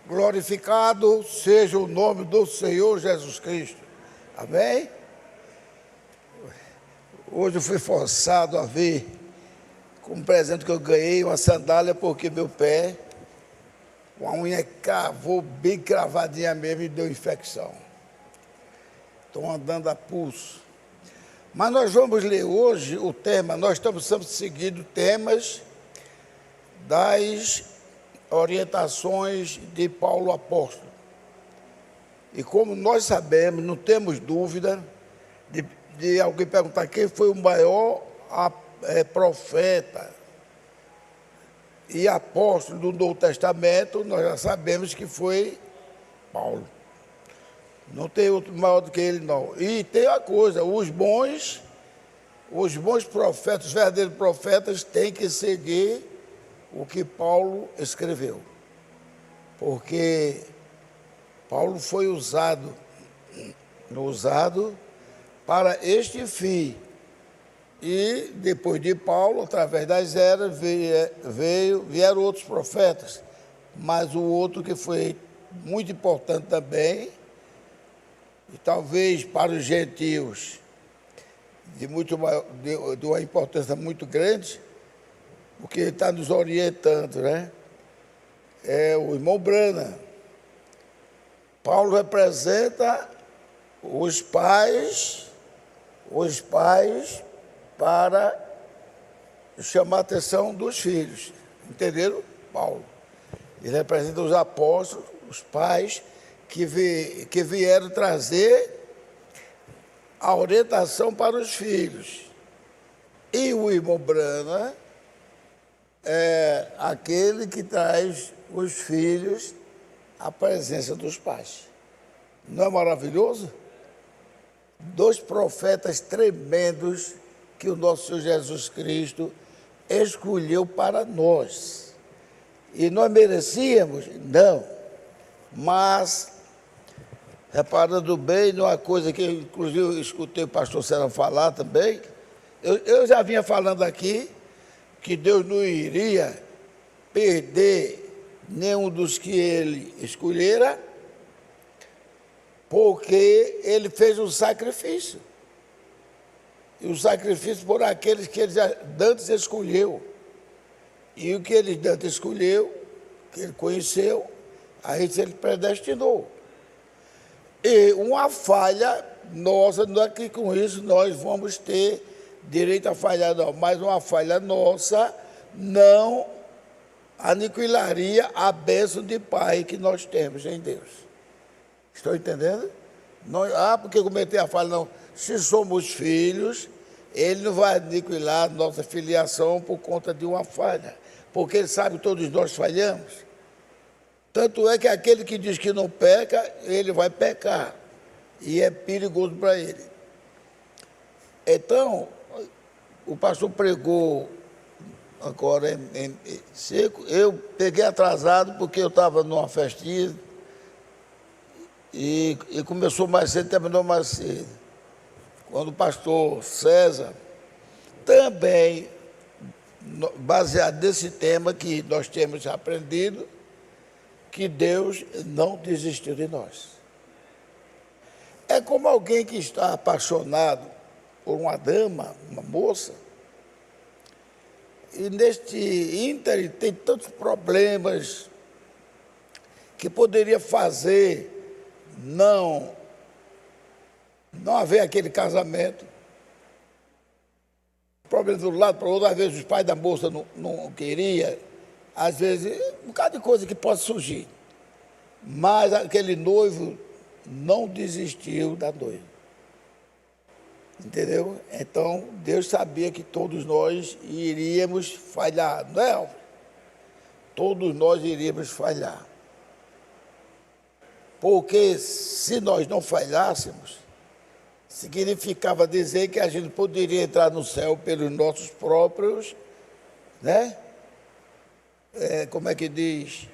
Glorificado seja o nome do Senhor Jesus Cristo. Amém? Hoje eu fui forçado a vir como presente que eu ganhei uma sandália porque meu pé, uma unha cravou bem cravadinha mesmo e deu infecção. Estou andando a pulso. Mas nós vamos ler hoje o tema, nós estamos seguindo temas das orientações de Paulo apóstolo. E como nós sabemos, não temos dúvida de alguém perguntar quem foi o maior profeta e apóstolo do Novo Testamento, nós já sabemos que foi Paulo. Não tem outro maior do que ele, não. E tem uma coisa, os bons profetas, os verdadeiros profetas têm que seguir o que Paulo escreveu. Porque Paulo foi usado para este fim. E depois de Paulo, através das eras, vieram outros profetas. Mas o outro que foi muito importante também, e talvez para os gentios de uma importância muito grande, porque ele está nos orientando, né? É o irmão Branham. Paulo representa os pais para chamar a atenção dos filhos. Entenderam? Paulo. Ele representa os apóstolos, os pais que vieram trazer a orientação para os filhos. E o irmão Branham é aquele que traz os filhos à presença dos pais. Não é maravilhoso? Dois profetas tremendos que o nosso Senhor Jesus Cristo escolheu para nós. E nós merecíamos? Não. Mas, reparando bem numa coisa que, inclusive, eu escutei o pastor Serão falar também, eu já vinha falando aqui que Deus não iria perder nenhum dos que ele escolhera, porque ele fez um sacrifício. E o sacrifício por aqueles que ele já antes escolheu. E o que ele antes escolheu, que ele conheceu, a isso ele predestinou. E uma falha nossa, não é que com isso nós vamos ter direito a falhar, não, mas uma falha nossa não aniquilaria a bênção de Pai que nós temos em Deus. Estão entendendo? Não, porque cometei a falha, não. Se somos filhos, ele não vai aniquilar a nossa filiação por conta de uma falha, porque ele sabe que todos nós falhamos. Tanto é que aquele que diz que não peca, ele vai pecar, e é perigoso para ele. Então, o pastor pregou agora em seco. Eu peguei atrasado porque eu estava numa festinha e começou mais cedo, terminou mais cedo. Quando o pastor César, também baseado nesse tema que nós temos aprendido, que Deus não desistiu de nós. É como alguém que está apaixonado por uma dama, uma moça, e neste ínterim tem tantos problemas que poderia fazer não haver aquele casamento. Problema de um lado para o outro, às vezes os pais da moça não queriam, às vezes um bocado de coisa que pode surgir. Mas aquele noivo não desistiu da noiva. Entendeu? Então, Deus sabia que todos nós iríamos falhar, não é, Alves? Todos nós iríamos falhar. Porque se nós não falhássemos, significava dizer que a gente poderia entrar no céu pelos nossos próprios, né? Como é que diz?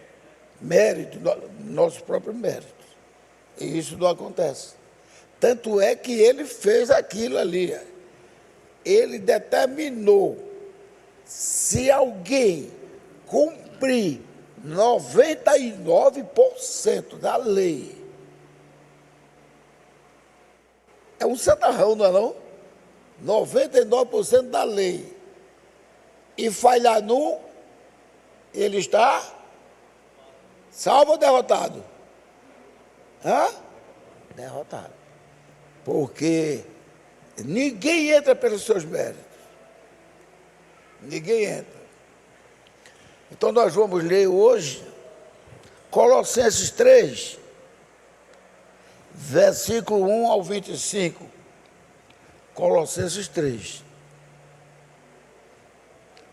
Mérito, nossos próprios méritos. E isso não acontece. Tanto é que ele fez aquilo ali. Ele determinou, se alguém cumprir 99% da lei é um santarrão, não é não? 99% da lei. E falhar num, ele está salvo ou derrotado? Hã? Derrotado. Porque ninguém entra pelos seus méritos. Ninguém entra. Então nós vamos ler hoje Colossenses 3, versículo 1 ao 25. Colossenses 3.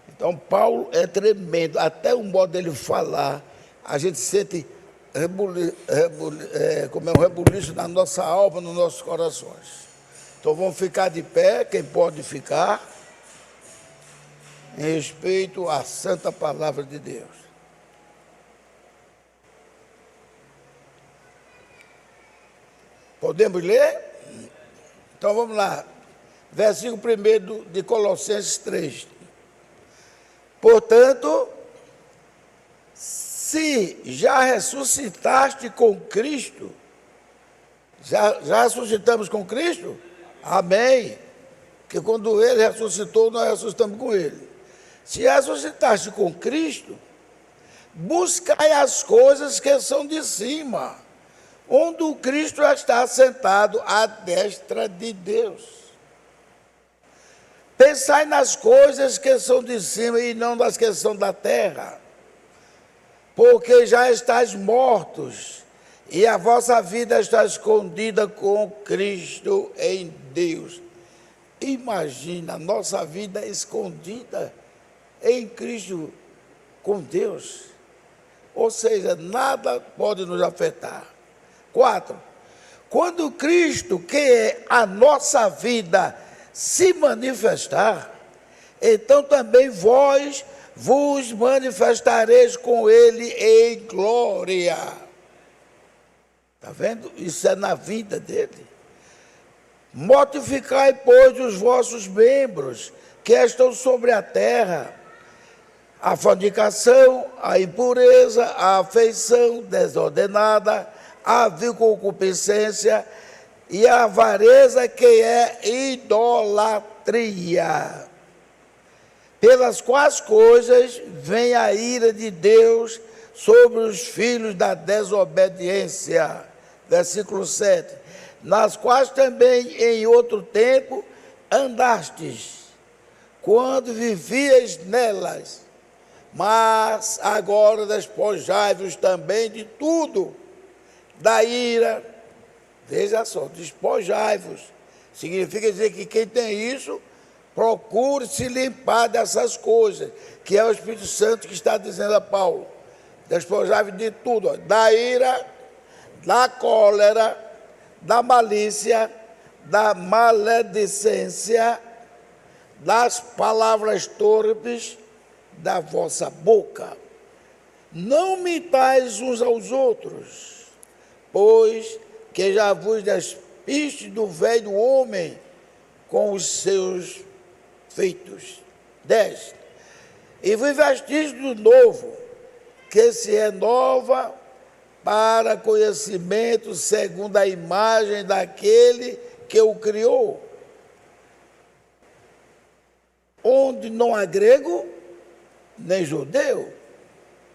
Então Paulo é tremendo, até o modo dele falar, a gente sente como é um rebuliço na nossa alma, nos nossos corações. Então vamos ficar de pé, quem pode ficar, em respeito à santa palavra de Deus. Podemos ler? Então vamos lá. Versículo 1 de Colossenses 3. Portanto, se já ressuscitaste com Cristo, já ressuscitamos com Cristo? Amém. Porque quando Ele ressuscitou, nós ressuscitamos com Ele. Se ressuscitaste com Cristo, buscai as coisas que são de cima, onde o Cristo está sentado à destra de Deus. Pensai nas coisas que são de cima e não nas que são da terra, porque já estáis mortos, e a vossa vida está escondida com Cristo em Deus. Imagina a nossa vida escondida em Cristo com Deus. Ou seja, nada pode nos afetar. 4. Quando Cristo, que é a nossa vida, se manifestar, então também vós vos manifestareis com Ele em glória. Está vendo? Isso é na vida dele. Mortificai, pois, os vossos membros que estão sobre a terra, a fornicação, a impureza, a afeição desordenada, a vil concupiscência e a avareza, que é idolatria, pelas quais coisas vem a ira de Deus sobre os filhos da desobediência. Versículo 7. Nas quais também em outro tempo andastes, quando vivias nelas, mas agora despojai-vos também de tudo, da ira. Veja só, despojai-vos. Significa dizer que quem tem isso, procure se limpar dessas coisas, que é o Espírito Santo que está dizendo a Paulo. Despojai-vos de tudo, ó, da ira, da cólera, da malícia, da maledicência, das palavras torpes da vossa boca. Não mintais uns aos outros, pois que já vos despiste do velho homem com os seus feitos. 10. E vos vestis do novo, que se renova para conhecimento segundo a imagem daquele que o criou, onde não há grego nem judeu,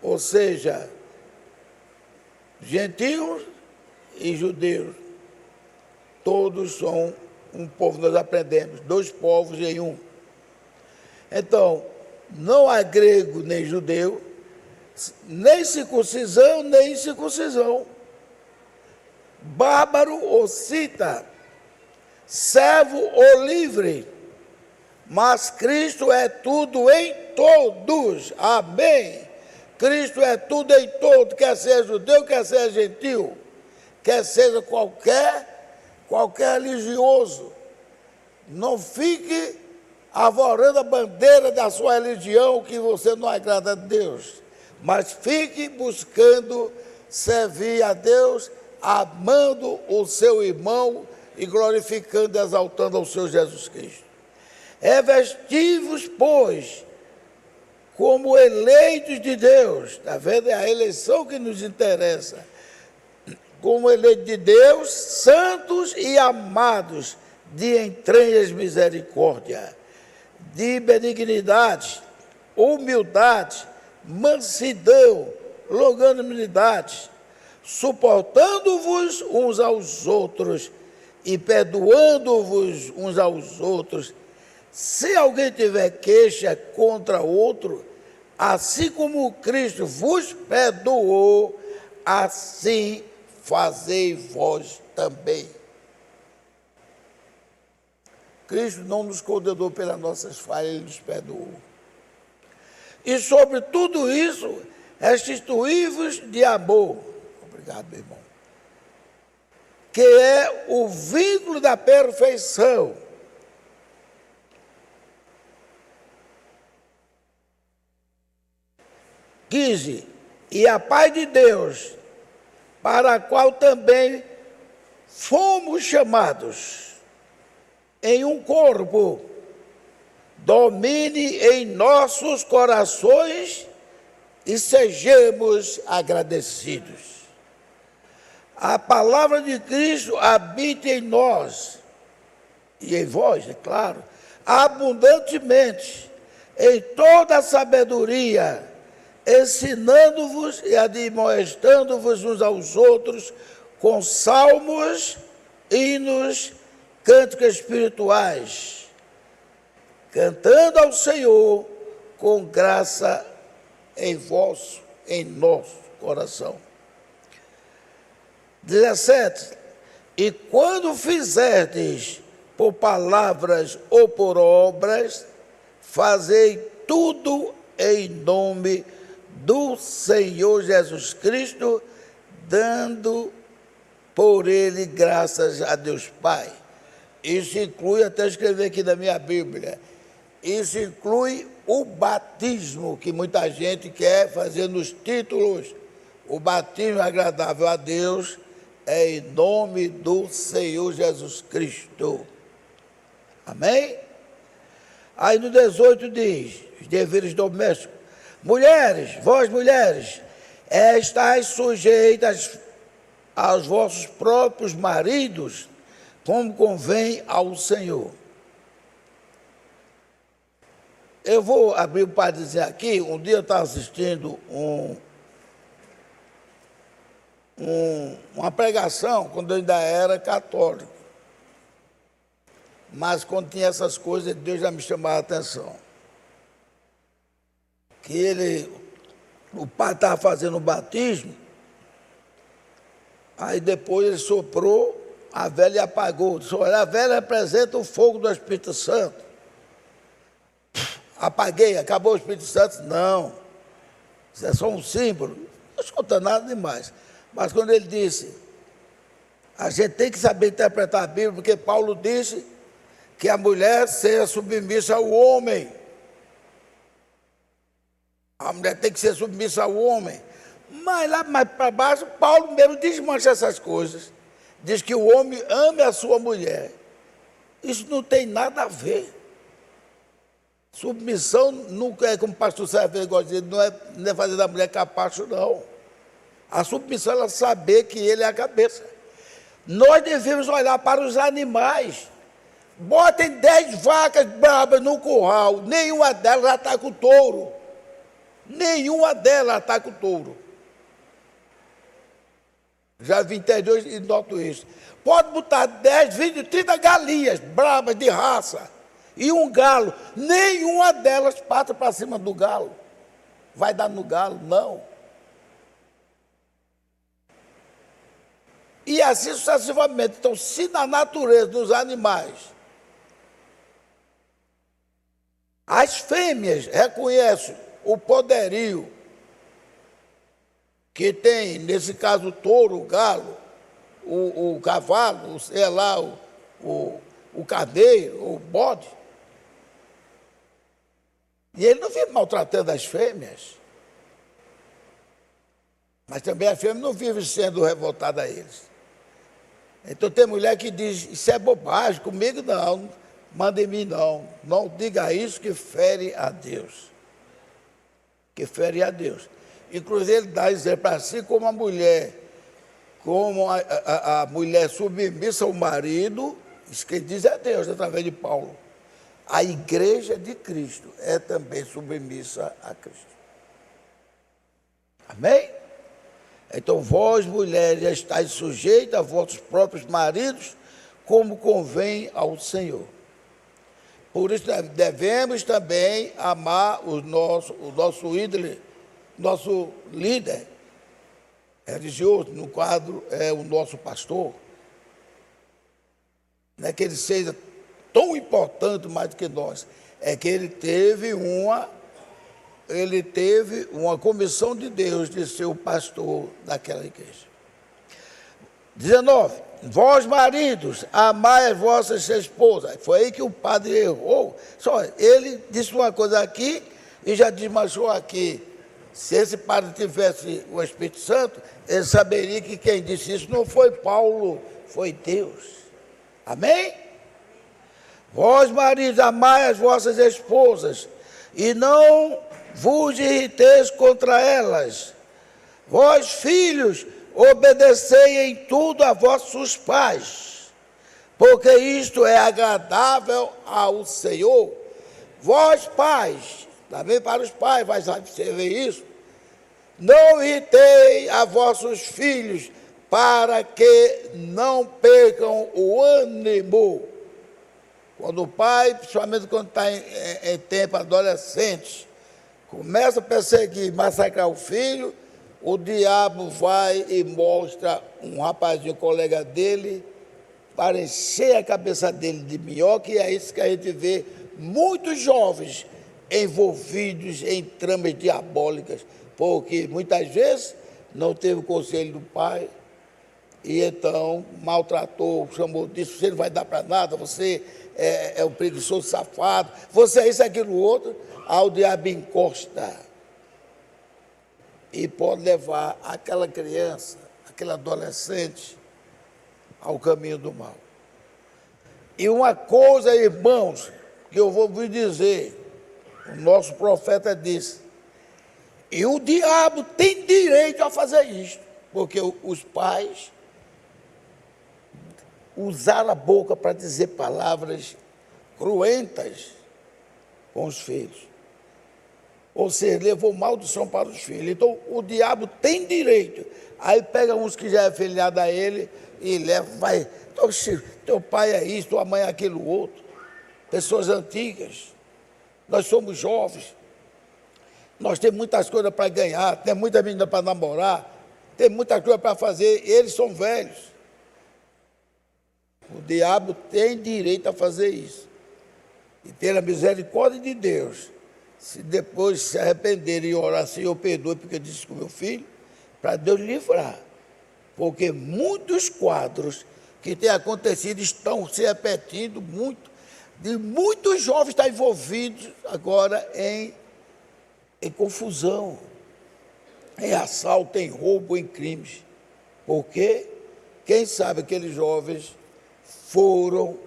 ou seja, gentios e judeus, todos são um povo. Nós aprendemos, 2 povos em um. Então, não há grego nem judeu, nem circuncisão, nem incircuncisão, bárbaro ou cita, servo ou livre, mas Cristo é tudo em todos. Amém. Cristo é tudo em todos, quer seja judeu, quer seja gentil, quer seja qualquer religioso. Não fique arvorando a bandeira da sua religião, que você não agrada a Deus, mas fique buscando servir a Deus, amando o seu irmão e glorificando e exaltando ao seu Jesus Cristo. Revesti-vos, pois, como eleitos de Deus, está vendo? É a eleição que nos interessa. Como eleitos de Deus, santos e amados, de entranhas misericórdia, de benignidade, humildade, mansidão, longanimidade, suportando-vos uns aos outros e perdoando-vos uns aos outros. Se alguém tiver queixa contra outro, assim como Cristo vos perdoou, assim fazei vós também. Cristo não nos condenou pelas nossas falhas, Ele nos perdoou. E sobre tudo isso, restituí-vos de amor. Obrigado, meu irmão. Que é o vínculo da perfeição. E a paz de Deus, para a qual também fomos chamados em um corpo, domine em nossos corações e sejamos agradecidos. A palavra de Cristo habite em nós, e em vós, é claro, abundantemente, em toda a sabedoria, ensinando-vos e admoestando-vos uns aos outros com salmos, hinos, cânticos espirituais, cantando ao Senhor com graça em nosso coração. 17. E quando fizerdes por palavras ou por obras, fazei tudo em nome do Senhor Jesus Cristo, dando por Ele graças a Deus Pai. Isso inclui, até escrever aqui na minha Bíblia, isso inclui o batismo, que muita gente quer fazer nos títulos. O batismo agradável a Deus é em nome do Senhor Jesus Cristo. Amém? Aí no 18 diz, os deveres domésticos. Mulheres, vós mulheres, estáis sujeitas aos vossos próprios maridos, como convém ao Senhor. Eu vou abrir para dizer aqui, um dia eu estava assistindo uma pregação, quando eu ainda era católico. Mas quando tinha essas coisas, Deus já me chamava a atenção. Que o pai estava fazendo o batismo, aí depois ele soprou, a vela e apagou. Disse, olha, a vela representa o fogo do Espírito Santo. Apaguei, acabou o Espírito Santo? Não. Isso é só um símbolo. Não escuta nada demais. Mas quando ele disse, a gente tem que saber interpretar a Bíblia, porque Paulo disse que a mulher seja submissa ao homem. A mulher tem que ser submissa ao homem. Mas lá mais para baixo, Paulo mesmo desmancha essas coisas. Diz que o homem ame a sua mulher. Isso não tem nada a ver. Submissão nunca é, como o pastor Sérgio gosta de dizer, não é fazer da mulher capacho, não. A submissão é ela saber que ele é a cabeça. Nós devemos olhar para os animais. Botem 10 vacas bravas no curral, nenhuma delas ataca o touro. Nenhuma delas ataca o touro. Já vi interior e noto isso. Pode botar 10, 20, 30 galinhas bravas de raça e um galo. Nenhuma delas passa para cima do galo. Vai dar no galo? Não. E assim sucessivamente. Então, se na natureza dos animais as fêmeas reconhecem o poderio que tem, nesse caso, o touro, o galo, o cavalo, sei lá, o carneiro, o bode. E ele não vive maltratando as fêmeas. Mas também a fêmea não vive sendo revoltada a eles. Então tem mulher que diz, isso é bobagem, comigo não, manda em mim não. Não diga isso que fere a Deus. que fere a Deus. Inclusive, ele dá exemplo assim como a mulher, a mulher submissa ao marido, isso que diz é Deus, através de Paulo. A igreja de Cristo é também submissa a Cristo. Amém? Então, vós, mulheres, estáis sujeitas a vossos próprios maridos, como convém ao Senhor. Por isso, devemos também amar o nosso ídolo, nosso líder religioso, no quadro é o nosso pastor. Não é que ele seja tão importante mais do que nós, é que ele teve uma comissão de Deus de ser o pastor daquela igreja. 19. Vós, maridos, amai as vossas esposas. Foi aí que o padre errou. Só ele disse uma coisa aqui e já desmanchou aqui. Se esse padre tivesse o Espírito Santo, ele saberia que quem disse isso não foi Paulo, foi Deus. Amém? Vós, maridos, amai as vossas esposas e não vos irriteis contra elas. Vós, filhos, obedecei em tudo a vossos pais, porque isto é agradável ao Senhor. Vós, pais, também para os pais, vai ser isso. Não irritei a vossos filhos, para que não percam o ânimo. Quando o pai, principalmente quando está em tempo adolescente, começa a perseguir, massacrar o filho, o diabo vai e mostra um rapazinho, colega dele, para encher a cabeça dele de minhoca, e é isso que a gente vê muitos jovens envolvidos em tramas diabólicas, porque muitas vezes não teve o conselho do pai, e então maltratou, chamou disso, você não vai dar para nada, você é um preguiçoso safado, você é isso, aquilo, outro, ao diabo encosta. E pode levar aquela criança, aquele adolescente, ao caminho do mal. E uma coisa, irmãos, que eu vou vos dizer, o nosso profeta disse, e o diabo tem direito a fazer isso, porque os pais usaram a boca para dizer palavras cruentas com os filhos. Ou seja, levou maldição para os filhos. Então, o diabo tem direito. Aí pega uns que já é filiado a ele e leva, vai, teu pai é isso, tua mãe é aquilo outro. Pessoas antigas. Nós somos jovens. Nós temos muitas coisas para ganhar, tem muita menina para namorar, tem muita coisa para fazer, eles são velhos. O diabo tem direito a fazer isso. E pela misericórdia de Deus, se depois se arrependerem e orar, Senhor, perdoe, porque eu disse com meu filho, para Deus livrar. Porque muitos quadros que têm acontecido estão se repetindo muito, de muitos jovens estão envolvidos agora em confusão, em assalto, em roubo, em crimes. Porque, quem sabe aqueles jovens foram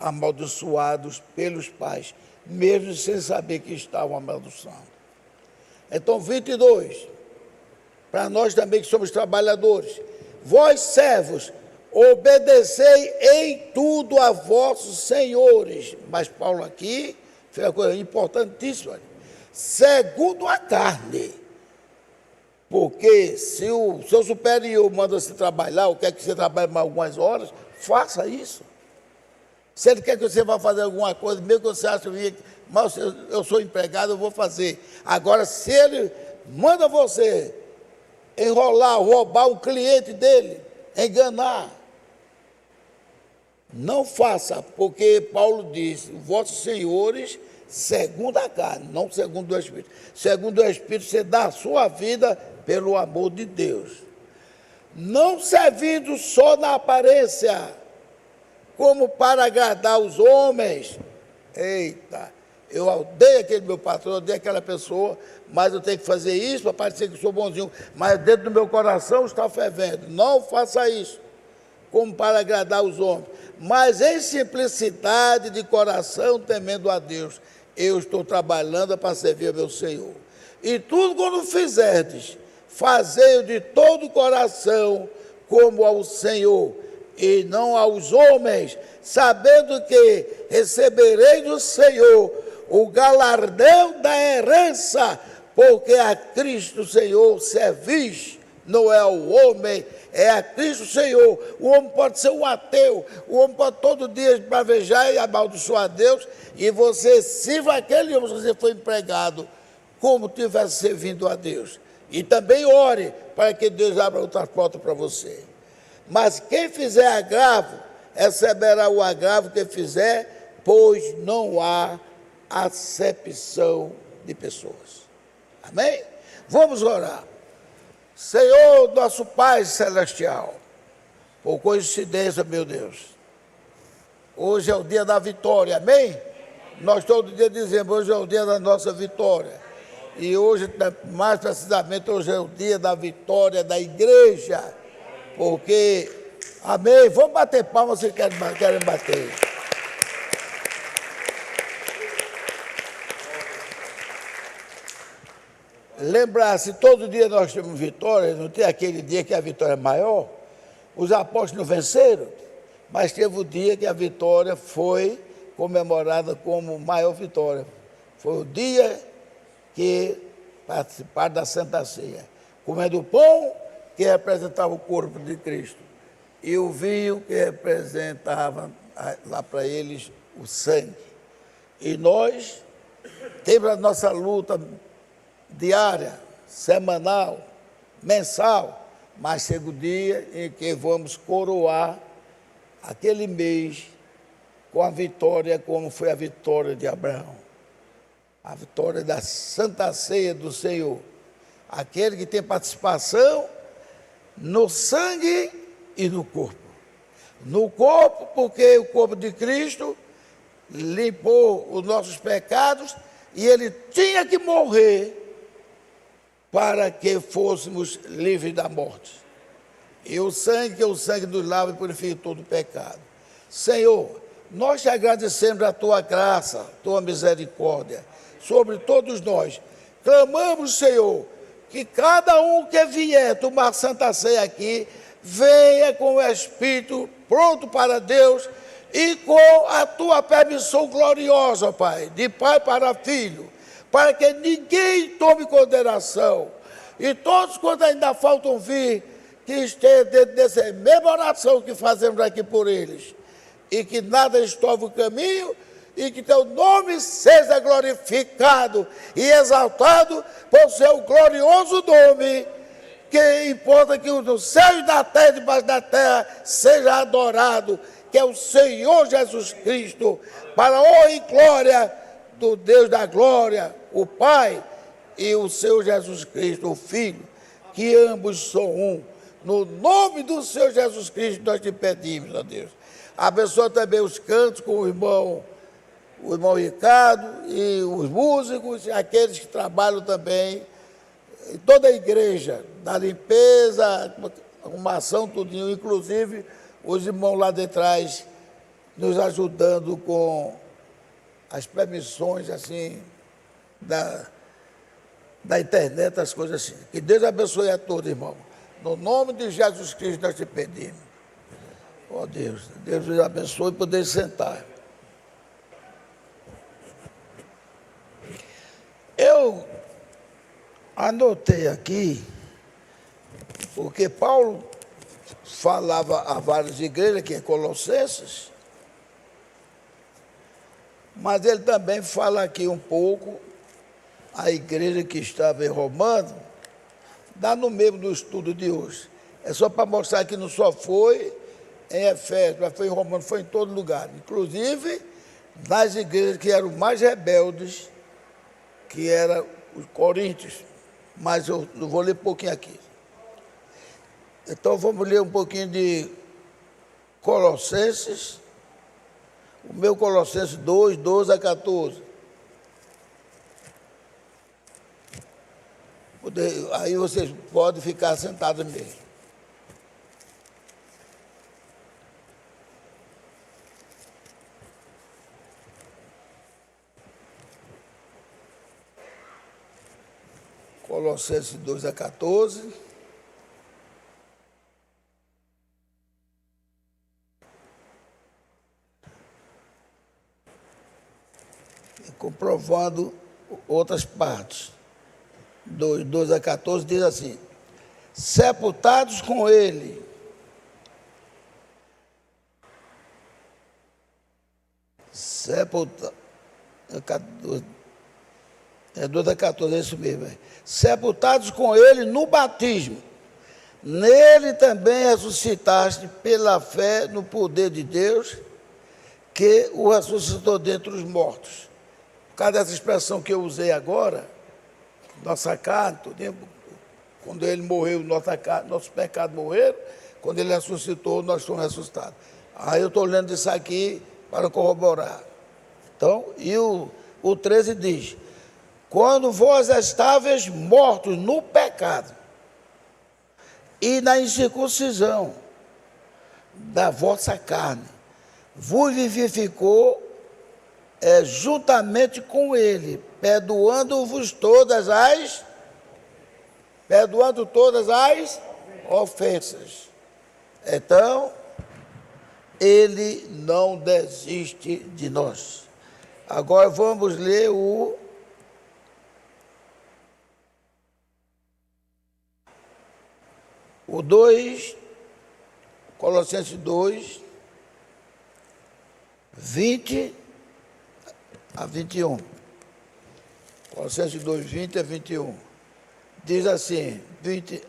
amaldiçoados pelos pais, mesmo sem saber que estavam amaldiçoando. Então, 22, para nós também que somos trabalhadores, vós servos, obedecei em tudo a vossos senhores. Mas Paulo aqui fez uma coisa importantíssima, segundo a carne. Porque se o seu superior manda você trabalhar, ou quer que você trabalhe mais algumas horas, faça isso. Se ele quer que você vá fazer alguma coisa, mesmo que você ache, mas eu sou empregado, eu vou fazer. Agora, se ele manda você enrolar, roubar o cliente dele, enganar, não faça, porque Paulo diz, vossos senhores, segundo a carne, não segundo o Espírito. Segundo o Espírito, você dá a sua vida pelo amor de Deus. Não servindo só na aparência, como para agradar os homens. Eita, eu odeio aquele meu patrão, eu odeio aquela pessoa, mas eu tenho que fazer isso para parecer que eu sou bonzinho. Mas dentro do meu coração está fervendo. Não faça isso, como para agradar os homens. Mas em simplicidade de coração, temendo a Deus. Eu estou trabalhando para servir ao meu Senhor. E tudo quando fizerdes, fazei-o de todo o coração, como ao Senhor, e não aos homens, sabendo que recebereis do Senhor o galardão da herança, porque a Cristo Senhor servis, não é ao homem, é a Cristo Senhor. O homem pode ser um ateu, o homem pode todo dia pravejar e amaldiçoar a Deus, e você sirva aquele homem, se você foi empregado, como tivesse servindo a Deus. E também ore para que Deus abra outras portas para você. Mas quem fizer agravo, receberá o agravo que fizer, pois não há acepção de pessoas. Amém? Vamos orar. Senhor, nosso Pai Celestial, por coincidência, meu Deus, hoje é o dia da vitória, amém? Nós todo dia dizemos, hoje é o dia da nossa vitória. E hoje, mais precisamente, hoje é o dia da vitória da igreja. Porque, amém, vamos bater palmas se querem bater. Lembrar, se todo dia nós temos vitória, não tem aquele dia que a vitória é maior, os apóstolos não venceram, mas teve o dia que a vitória foi comemorada como maior vitória. Foi o dia que participaram da Santa Ceia, comendo o pão que representava o corpo de Cristo e o vinho que representava lá para eles o sangue. E nós temos a nossa luta diária, semanal, mensal, mas chega o dia em que vamos coroar aquele mês com a vitória como foi a vitória de Abraão. A vitória da Santa Ceia do Senhor. Aquele que tem participação no sangue e no corpo. No corpo, porque o corpo de Cristo limpou os nossos pecados e ele tinha que morrer para que fôssemos livres da morte. E o sangue, que é o sangue nos lava e purifica todo o pecado. Senhor, nós te agradecemos a tua graça, a tua misericórdia sobre todos nós. Clamamos, Senhor, que cada um que vier tomar Santa Ceia aqui, venha com o Espírito pronto para Deus e com a tua permissão gloriosa, Pai, de pai para filho, para que ninguém tome condenação. E todos quantos ainda faltam vir, que estejam dentro dessa mesma oração que fazemos aqui por eles. E que nada estorve o caminho, e que teu nome seja glorificado e exaltado por seu glorioso nome, que importa que no céu e na terra, debaixo da terra, seja adorado, que é o Senhor Jesus Cristo, para a honra e glória do Deus da glória, o Pai, e o Senhor Jesus Cristo, o Filho, que ambos são um. No nome do Senhor Jesus Cristo, nós te pedimos, ó Deus. Abençoa também os cantos com o irmão Ricardo e os músicos e aqueles que trabalham também em toda a igreja, da limpeza, arrumação, tudinho, inclusive os irmãos lá de trás nos ajudando com as permissões assim da internet, as coisas assim. Que Deus abençoe a todos, irmão. No nome de Jesus Cristo nós te pedimos. Ó Deus, Deus nos abençoe e poder sentar. Eu anotei aqui, porque Paulo falava a várias igrejas, que é Colossenses, mas ele também fala aqui um pouco a igreja que estava em Romano, dá no mesmo do estudo de hoje. É só para mostrar que não só foi em Efésios, mas foi em Romano, foi em todo lugar. Inclusive nas igrejas que eram mais rebeldes, que eram os coríntios. Mas eu vou ler um pouquinho aqui. Então vamos ler um pouquinho de Colossenses, o meu Colossenses 2, 12 a 14. Aí vocês podem ficar sentados mesmo. Colossenses 2:14. E comprovando outras partes. 2:14 diz assim: sepultados com ele. É 2:14, é isso mesmo. Sepultados com ele no batismo. Nele também ressuscitaste pela fé no poder de Deus, que o ressuscitou dentre os mortos. Por causa dessa expressão que eu usei agora, nossa carne, quando ele morreu, nosso pecado morreram, quando ele ressuscitou, nós somos ressuscitados. Aí eu estou lendo isso aqui para corroborar. Então, e o 13 diz: quando vós estáveis mortos no pecado e na incircuncisão da vossa carne, vos vivificou juntamente com ele, perdoando todas as ofensas. Então, ele não desiste de nós. Agora vamos ler o O 2, Colossenses 2, 20 a 21. Colossenses 2, 20 a 21. Diz assim, 20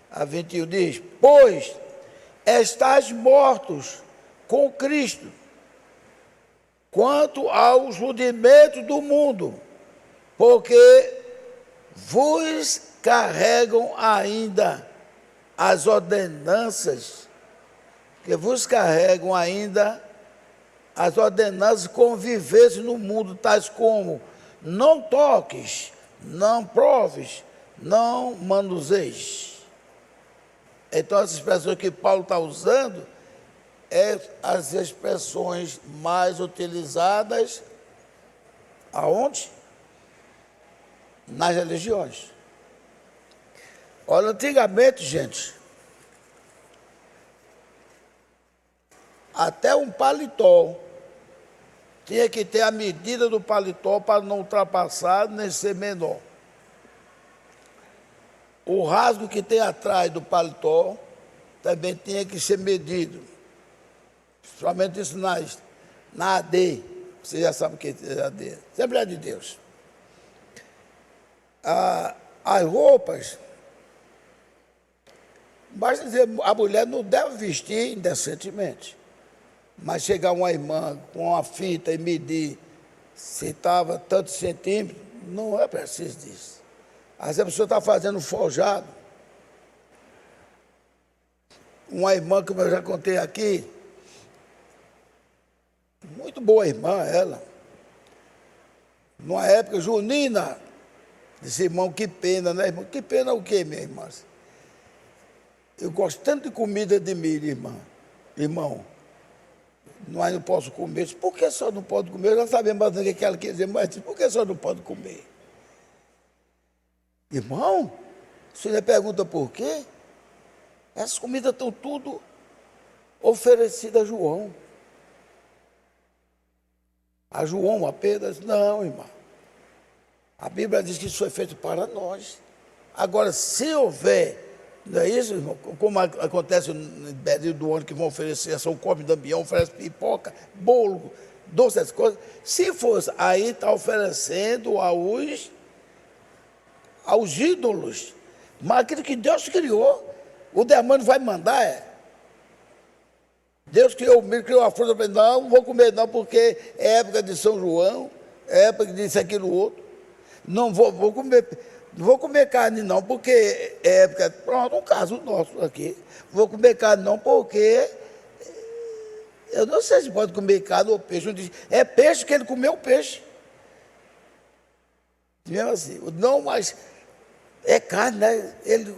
a 21, diz: pois estáis mortos com Cristo, quanto aos rudimentos do mundo, porque vos carregam ainda as ordenanças, convivência no mundo, tais como: não toques, não proves, não manuseis. Então, as expressões que Paulo está usando as expressões mais utilizadas aonde? Nas religiões. Olha, antigamente, gente, até um paletó tinha que ter a medida do paletó para não ultrapassar nem ser menor. O rasgo que tem atrás do paletó também tinha que ser medido. Somente isso na AD. Você já sabe o que é AD. Assembleia de Deus. As roupas, basta dizer, a mulher não deve vestir indecentemente. Mas chegar uma irmã com uma fita e medir se estava tantos centímetros, não é preciso disso. Às vezes a pessoa está fazendo forjado. Uma irmã, como eu já contei aqui, muito boa irmã ela. Numa época junina, disse: irmão, que pena, né, irmão? Que pena o quê, minha irmã? Eu gosto tanto de comida de milho, irmão. Não posso comer. Disse: por que só não pode comer? Eu já sabia mais o que ela quer dizer, mas disse: por que só não pode comer? Irmão, o senhor pergunta por quê? Essas comidas estão tudo oferecidas a João. A João apenas? Não, irmão. A Bíblia diz que isso foi feito para nós. Agora, se houver, não é isso, irmão? Como acontece no período do ano que vão oferecer São Come Damião, oferece pipoca, bolo, doce, essas coisas. Se fosse, aí está oferecendo aos ídolos. Mas aquilo que Deus criou, o demônio vai mandar, Deus criou o milho, criou a fruta, para não vou comer não, porque é época de São João, é época disso, aquilo, outro. Não vou comer, não vou comer carne não, porque é época, pronto, um caso nosso aqui. Vou comer carne não, porque eu não sei se pode comer carne ou peixe. É peixe que ele comeu peixe. Mesmo assim, não, mas é carne, né? Ele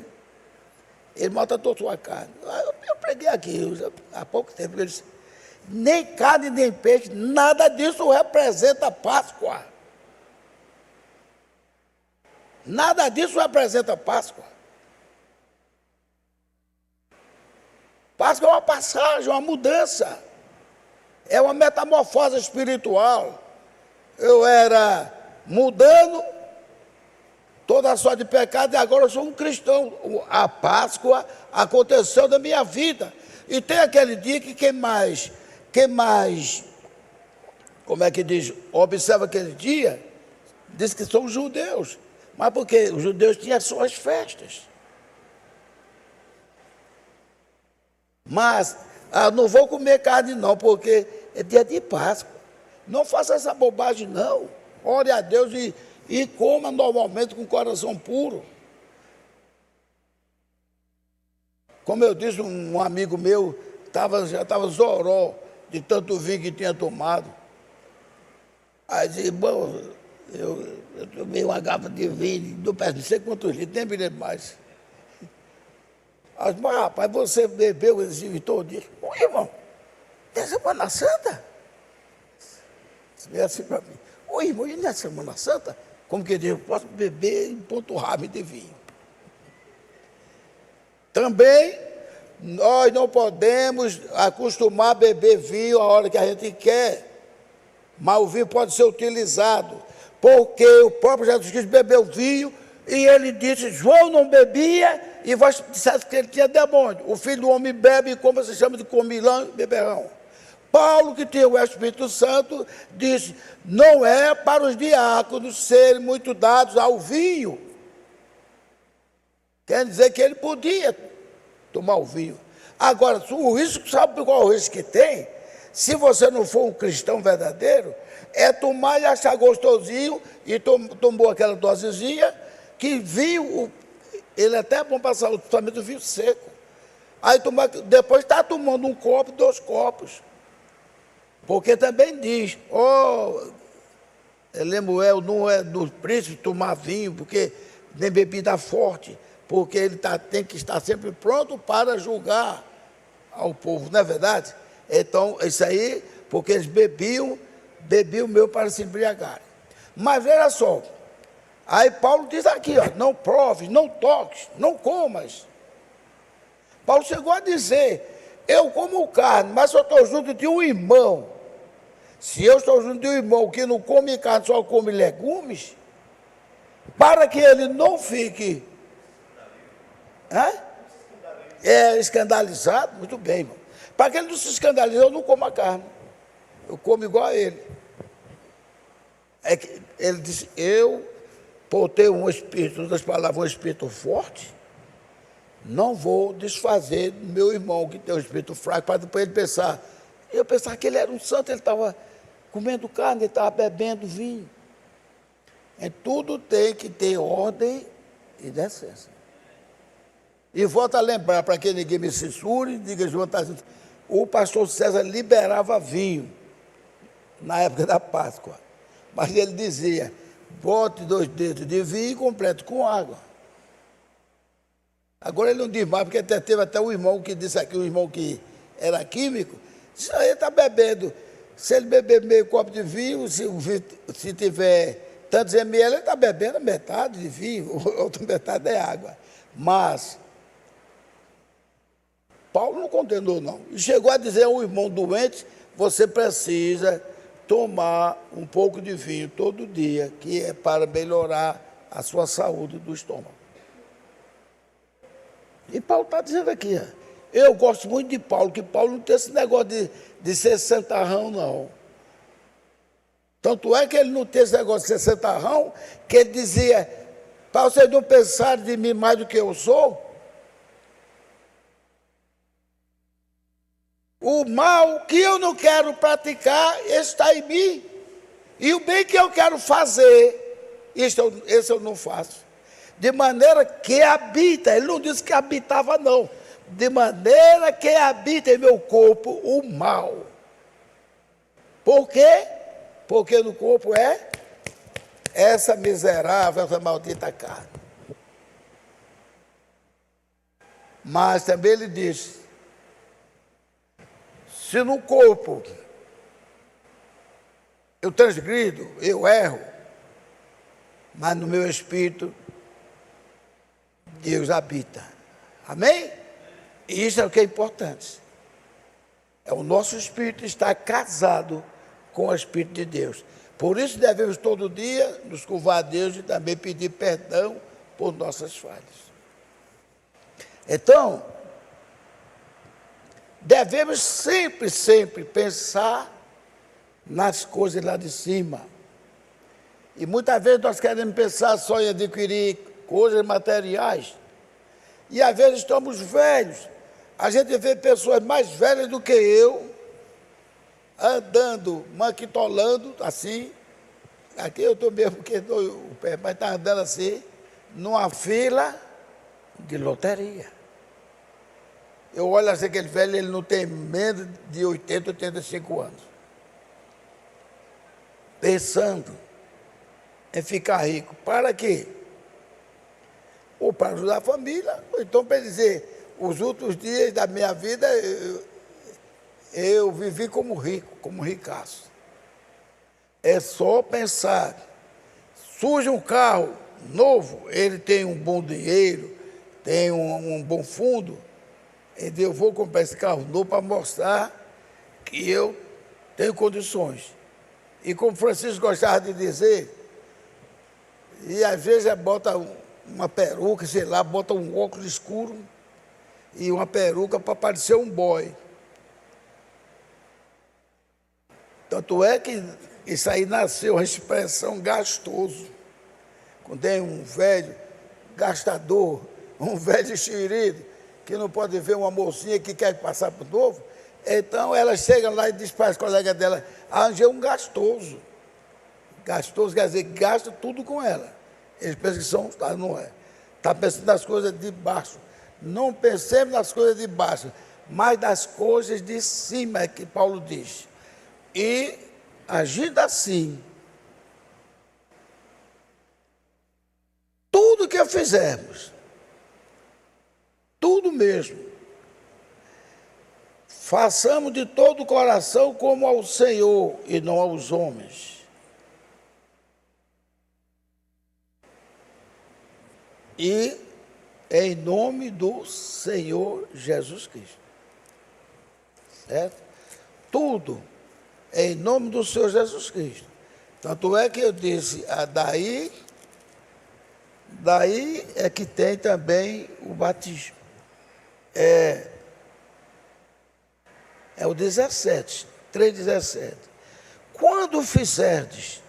maltratou sua carne. Eu preguei aqui há pouco tempo, ele disse: nem carne, nem peixe, nada disso representa a Páscoa. Nada disso representa Páscoa. Páscoa é uma passagem, uma mudança. É uma metamorfose espiritual. Eu era mudando toda a sorte de pecado e agora eu sou um cristão. A Páscoa aconteceu na minha vida. E tem aquele dia que quem mais, como é que diz, observa aquele dia, diz que são os judeus. Mas porque os judeus tinham suas festas. Mas, não vou comer carne não, porque é dia de Páscoa. Não faça essa bobagem não. Ore a Deus e coma normalmente com o coração puro. Como eu disse, um amigo meu já estava zoró de tanto vinho que tinha tomado. Aí disse, bom, eu tomei uma garrafa de vinho, não sei quantos litros, nem me lembro mais. Aí, mas rapaz, você bebeu esse vinho todo dia? Ô irmão, é Semana Santa? Você assim para mim, ô irmão, e não é Semana Santa? Como que diz, eu posso beber em ponto rápido de vinho. Também, nós não podemos acostumar a beber vinho a hora que a gente quer. Mas o vinho pode ser utilizado, porque o próprio Jesus Cristo bebeu vinho e ele disse, João não bebia e vós disseste que ele tinha demônio. O filho do homem bebe como se chama de comilão e beberrão. Paulo, que tinha o Espírito Santo, disse, não é para os diáconos serem muito dados ao vinho. Quer dizer que ele podia tomar o vinho. Agora, o risco, sabe qual é o risco que tem? Se você não for um cristão verdadeiro, é tomar e achar gostosinho, e tomou aquela dosezinha, que vinho, ele é até bom passar o tratamento do vinho seco. Aí depois está tomando um copo, 2 copos. Porque também diz, Lemuel não é do príncipe tomar vinho, porque nem bebida forte, porque ele tem que estar sempre pronto para julgar ao povo, não é verdade? Então, isso aí, porque eles bebiam meu para se embriagarem. Mas veja só, aí Paulo diz aqui, não proves, não toques, não comas. Paulo chegou a dizer, eu como carne, mas eu estou junto de um irmão. Se eu estou junto de um irmão que não come carne, só come legumes, para que ele não fique escandalizado, muito bem, irmão. Para que ele não se escandalize, eu não como a carne. Eu como igual a ele. Ele disse, por ter um espírito, outras palavras, um espírito forte, não vou desfazer do meu irmão que tem um espírito fraco, para depois ele pensar. Eu pensava que ele era um santo, ele estava comendo carne, ele estava bebendo vinho. Tudo tem que ter ordem e decência. E volto a lembrar, para que ninguém me censure, diga, João, o pastor César liberava vinho na época da Páscoa. Mas ele dizia, bote 2 dedos de vinho e complete com água. Agora ele não diz mais, porque teve até um irmão que disse aqui, um irmão que era químico, disse, ele está bebendo. Se ele beber meio copo de vinho, se tiver tantos ml, ele está bebendo metade de vinho, outra metade é água. Mas Paulo não condenou, não. E chegou a dizer a um irmão doente, você precisa tomar um pouco de vinho todo dia, que é para melhorar a sua saúde do estômago. E Paulo está dizendo aqui, eu gosto muito de Paulo, que Paulo não tem esse negócio de ser santarrão, não. Tanto é que ele não tem esse negócio de ser santarrão, que ele dizia, para vocês não pensarem de mim mais do que eu sou, o mal que eu não quero praticar está em mim, e o bem que eu quero fazer, esse eu não faço. De maneira que habita, ele não disse que habitava não, de maneira que habita em meu corpo o mal. Por quê? Porque no corpo é essa miserável, essa maldita carne. Mas também ele disse, se no corpo eu transgrido, eu erro, mas no meu espírito Deus habita. Amém? E isso é o que é importante. É o nosso espírito estar casado com o Espírito de Deus. Por isso devemos todo dia nos curvar a Deus e também pedir perdão por nossas falhas. Então, devemos sempre, sempre pensar nas coisas lá de cima. E muitas vezes nós queremos pensar só em adquirir coisas materiais. E às vezes estamos velhos. A gente vê pessoas mais velhas do que eu, andando, manquitolando, assim. Aqui eu estou mesmo, porque dou o pé, mas está andando assim, numa fila de loteria. Eu olho assim, aquele velho, ele não tem menos de 80, 85 anos. Pensando em ficar rico. Para quê? Ou para ajudar a família, ou então para dizer, os últimos dias da minha vida eu vivi como rico, como ricaço. É só pensar, surge um carro novo, ele tem um bom dinheiro, tem um bom fundo, então eu vou comprar esse carro novo para mostrar que eu tenho condições. E como Francisco gostava de dizer, e às vezes bota uma peruca, sei lá, bota um óculos escuro e uma peruca para parecer um boy. Tanto é que isso aí nasceu a expressão gastoso. Quando tem um velho gastador, um velho enxerido, que não pode ver uma mocinha que quer passar por novo, então ela chega lá e diz para as colegas dela, arranjei um gastoso. Gastoso quer dizer que gasta tudo com ela. Eles pensam que não é. Está pensando nas coisas de baixo. Não pensemos nas coisas de baixo, mas das coisas de cima, é que Paulo diz. E, agindo assim, tudo que fizermos, tudo mesmo, façamos de todo o coração como ao Senhor e não aos homens. E em nome do Senhor Jesus Cristo. Certo? Tudo em nome do Senhor Jesus Cristo. Tanto é que eu disse, daí é que tem também o batismo. É o 17, 3,17. Quando fizerdes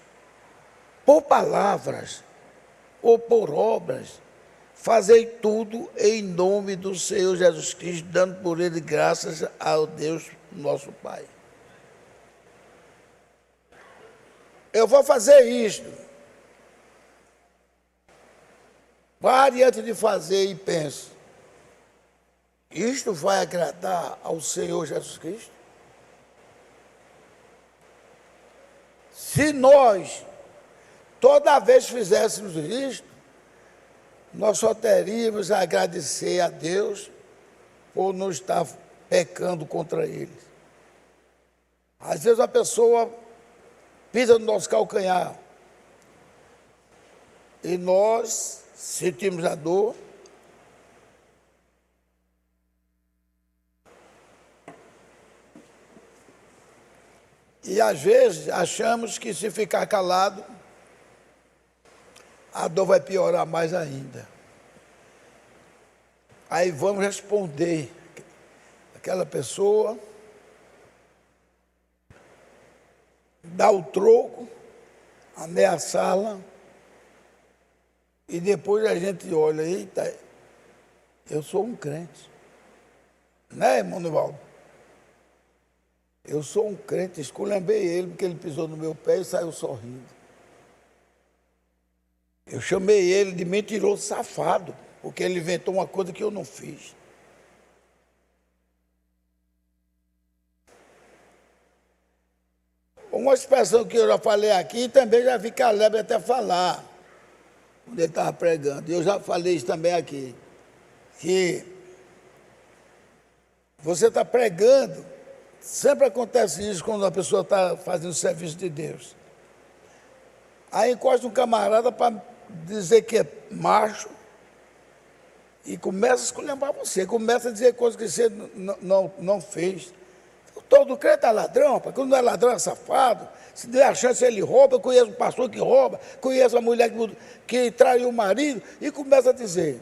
por palavras ou por obras, fazei tudo em nome do Senhor Jesus Cristo, dando por ele graças ao Deus nosso Pai. Eu vou fazer isto. Pare antes de fazer e pense. Isto vai agradar ao Senhor Jesus Cristo? Se nós, toda vez fizéssemos isto, nós só teríamos a agradecer a Deus por não estar pecando contra Ele. Às vezes a pessoa pisa no nosso calcanhar e nós sentimos a dor. E às vezes achamos que se ficar calado, a dor vai piorar mais ainda. Aí vamos responder aquela pessoa, dar o troco, ameaçá-la, e depois a gente olha, eita, eu sou um crente. Né, irmão Nivaldo? Eu sou um crente, esculhambei ele porque ele pisou no meu pé e saiu sorrindo. Eu chamei ele de mentiroso safado, porque ele inventou uma coisa que eu não fiz. Uma expressão que eu já falei aqui, e também já vi Caleb até falar, quando ele estava pregando. Eu já falei isso também aqui, que você está pregando, sempre acontece isso quando a pessoa está fazendo o serviço de Deus. Aí encosta um camarada para dizer que é macho, e começa a esculhambar você, começa a dizer coisas que você não fez. Todo crente é ladrão, porque quando não é ladrão é safado. Se der a chance ele rouba, eu conheço um pastor que rouba, conheço a mulher que traiu o marido, e começa a dizer.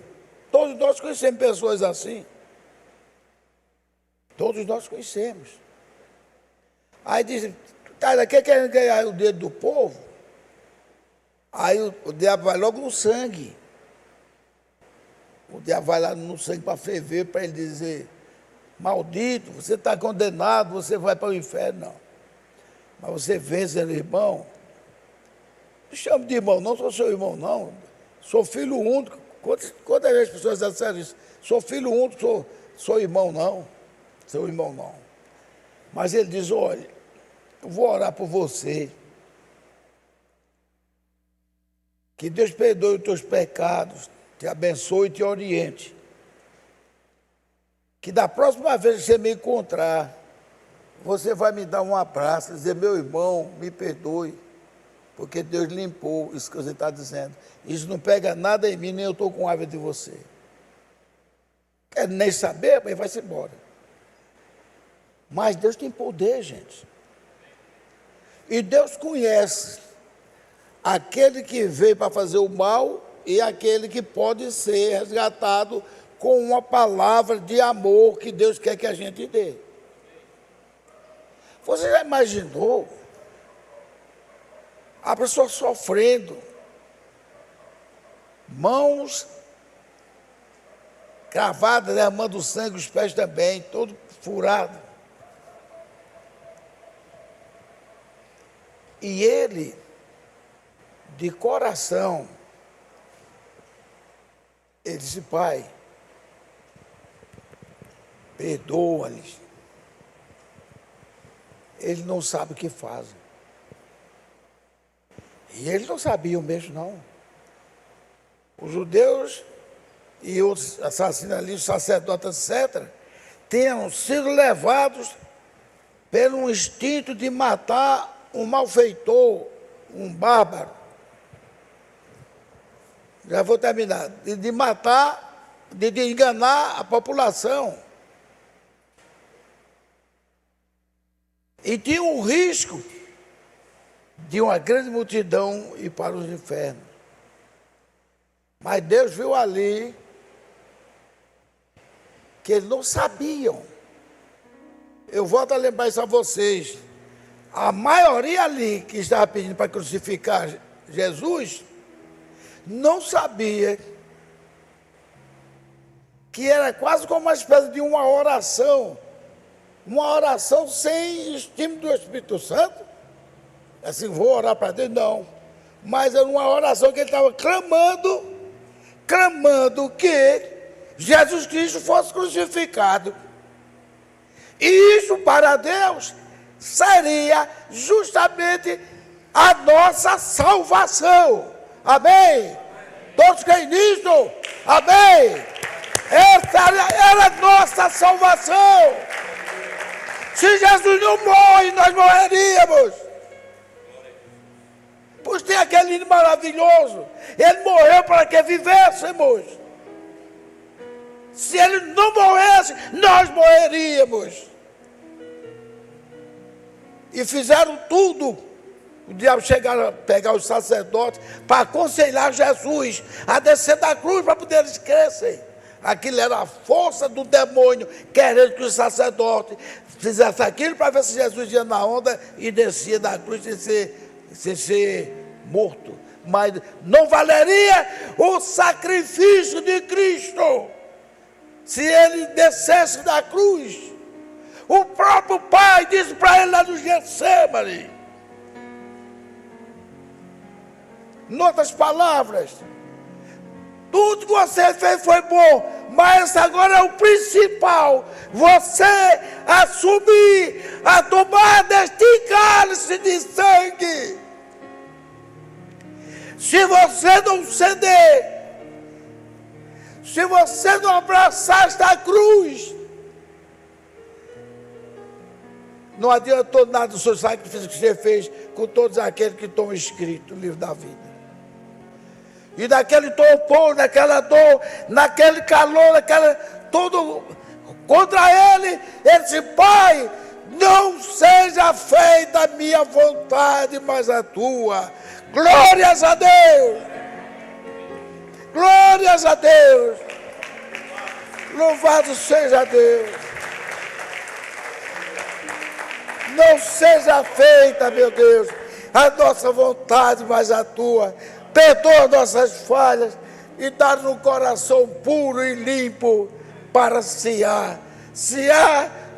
Todos nós conhecemos pessoas assim. Todos nós conhecemos. Aí dizem, tá daqui querendo ganhar o dedo do povo. Aí o diabo vai logo no sangue. O diabo vai lá no sangue para ferver, para ele dizer, maldito, você está condenado, você vai para o inferno. Não. Mas você vence, irmão. Não chamo de irmão, não sou seu irmão, não. Sou filho único. Quantas vezes as pessoas disseram isso? Sou filho único, sou irmão, não. Seu irmão, não. Mas ele diz, olha, eu vou orar por você. Que Deus perdoe os teus pecados, te abençoe e te oriente. Que da próxima vez que você me encontrar, você vai me dar um abraço, dizer, meu irmão, me perdoe, porque Deus limpou isso que você está dizendo. Isso não pega nada em mim, nem eu estou com raiva de você. Quer nem saber, mas vai-se embora. Mas Deus tem poder, gente. E Deus conhece aquele que veio para fazer o mal e aquele que pode ser resgatado com uma palavra de amor que Deus quer que a gente dê. Você já imaginou a pessoa sofrendo, mãos cravadas, derramando sangue, os pés também, todo furado. E ele, de coração, ele disse, Pai, perdoa-lhes. Eles não sabem o que fazem. E eles não sabiam mesmo, não. Os judeus e outros assassinos ali, os sacerdotes, etc., tenham sido levados pelo instinto de matar um malfeitor, um bárbaro. Já vou terminar. De matar, de enganar a população. E tinha um risco de uma grande multidão ir para os infernos. Mas Deus viu ali que eles não sabiam. Eu volto a lembrar isso a vocês. A maioria ali que estava pedindo para crucificar Jesus não sabia que era quase como uma espécie de uma oração sem estímulo do Espírito Santo. Assim, vou orar para Deus, não. Mas era uma oração que ele estava clamando que Jesus Cristo fosse crucificado. E isso para Deus seria justamente a nossa salvação. Amém? Todos creem nisso? Amém? Essa era a nossa salvação. Se Jesus não morre, nós morreríamos. Pois tem aquele hino maravilhoso. Ele morreu para que vivêssemos. Se ele não morresse, nós morreríamos. E fizeram tudo. O diabo chegaram a pegar os sacerdotes para aconselhar Jesus a descer da cruz para poder eles crescerem. Aquilo era a força do demônio, querendo que os sacerdotes fizessem aquilo para ver se Jesus ia na onda e descia da cruz sem ser morto. Mas não valeria o sacrifício de Cristo se ele descesse da cruz. O próprio Pai disse para ele lá no Getsemane. Em outras palavras, tudo que você fez foi bom, mas agora é o principal. Você assumir a tomar deste cálice de sangue. Se você não ceder, se você não abraçar esta cruz, não adiantou nada o seu sacrifício que você fez com todos aqueles que estão escritos no livro da vida. e naquele torpor, naquela dor, naquele calor, tudo contra ele disse: Pai, não seja feita a minha vontade, mas a tua. Glórias a Deus! Glórias a Deus! Louvado seja Deus! Não seja feita, meu Deus, a nossa vontade, mas a tua. Perdoa nossas falhas e dá-nos um coração puro e limpo para cear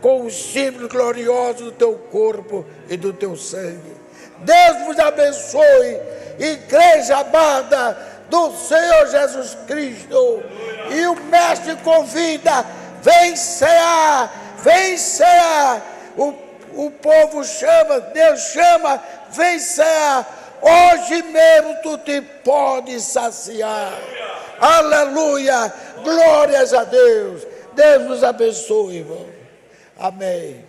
com os símbolos gloriosos do teu corpo e do teu sangue. Deus vos abençoe, igreja amada do Senhor Jesus Cristo. E o mestre convida: vem cear, vem cear. O povo chama, Deus chama, vem cear. Hoje mesmo tu te podes saciar. Aleluia, glórias a Deus. Deus nos abençoe, irmão. Amém.